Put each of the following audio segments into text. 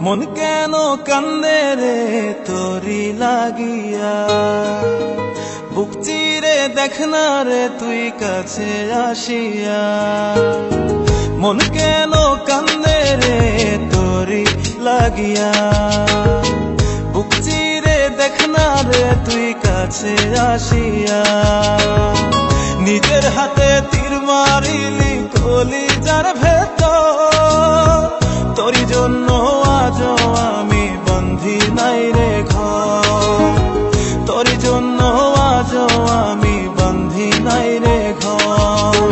মন কেন কান্দে রে তোরি লাগিয়া, বুক চিরে দেখ না রে তুই কাছে আসিয়া। মন কেন কান্দে রে তোরি লাগিয়া, বুক চিরে দেখ না রে তুই কাছে আসিয়া। নিজের হাতে তীর মারিলি কলিজার ভেতর, তোরি জন্য আজও আমি বন্ধি নাই রে ঘর, তোরি জন্য আজও আমি বন্ধি নাই রে ঘর।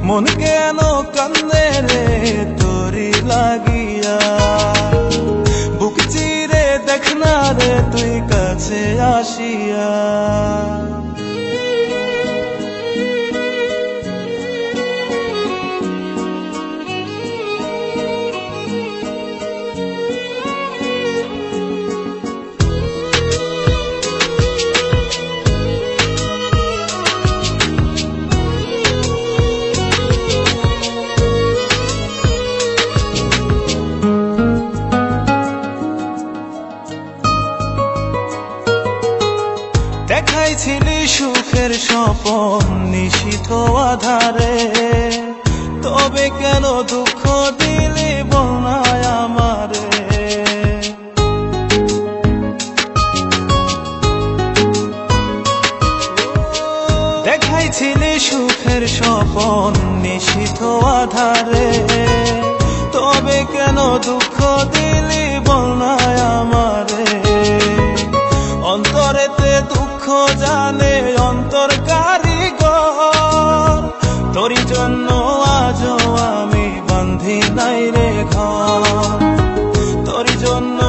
মন কেন কান্দে রে তোরি লাগিয়া, বুক চিরে দেখ না রে তুই কাছে আসিয়া। দেখাইছিলি সুখের স্বপন নিশীথ আধারে, তবে কেন দুঃখ দিলি বলনায় আমারে। দেখাইছিলি সুখের স্বপন নিশীথ আধারে, তবে কেন দুঃখ দিলি বলনায় আমারে। অন্তরেতে দুঃখ জানে অন্তর কারিগর, তোরি জন্য আজও আমি বন্ধি নাই রে ঘর, তোরি জন্য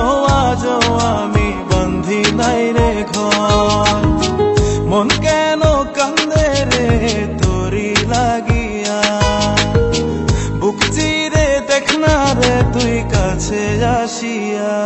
আজও আমি বন্ধি নাই রে ঘর। মন কেন কান্দে রে তোরি লাগিয়া, বুক চিরে দেখ না রে তুই কাছে আসিয়া।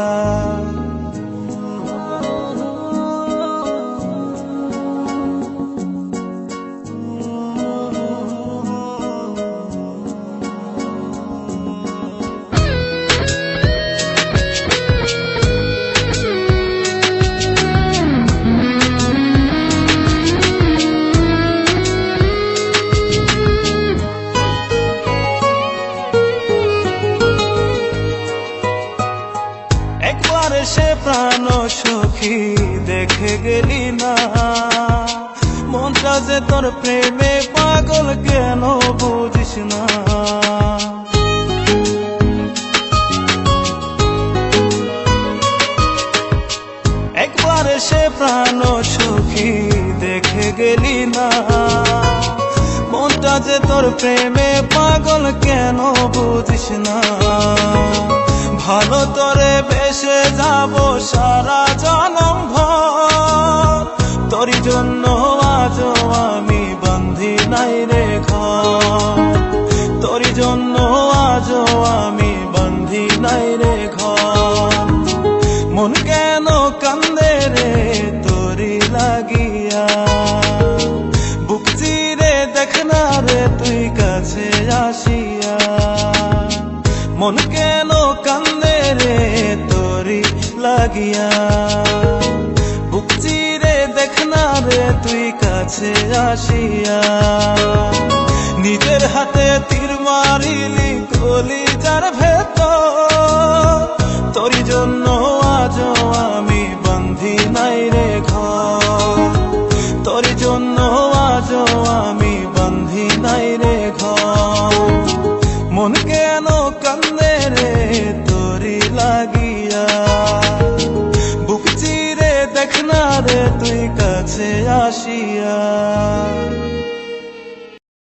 একবার সে প্রাণ সখী দেখে গেলি না, মনটা যে তোর প্রেমে পাগল কেন বুঝিস না। একবার সে প্রাণ সখী দেখে গেলি না, মনটা যে তোর প্রেমে পাগল কেন বুঝিস না। ভালো তোরে বেসে যাব সারা জনম ভর, তোরি জন্য আজও আমি বন্ধি নাই রে ঘর, তোরি জন্য আজও আমি বন্ধি নাই রে ঘর। মন কেন কান্দে রে তোরি লাগিয়া, বুক চিরে দেখ না রে তুই কাছে আসিয়া। মন কেন কান্দে রে তোরি লাগিয়া, বুক চিরে দেখ না রে তুই কাছে আসিয়া। নিজের হাতে তীর মারিলি কলিজার ভেতর, তোরি জন্য আজও আমি বন্ধি নাই রে ঘর, তোরি জন্য আজও আমি বন্ধি নাই রে ঘর। মন কেন কান্দে রে তোরি লাগিয়া, বুক চিরে দেখ না রে তুই কাছে আসিয়া।